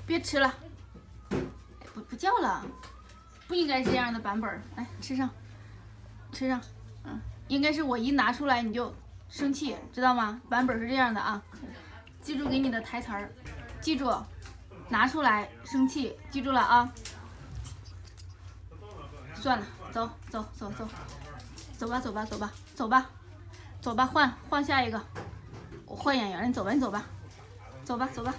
别吃了，哎，不叫了，不应该这样的版本。来吃上，吃上，应该是我一拿出来你就生气，知道吗？版本是这样的啊，记住给你的台词儿，记住，拿出来生气，记住了啊。算了，走走走走，走吧走吧走吧走吧，走吧，换下一个，我换演员，你走吧你走吧，走吧走吧。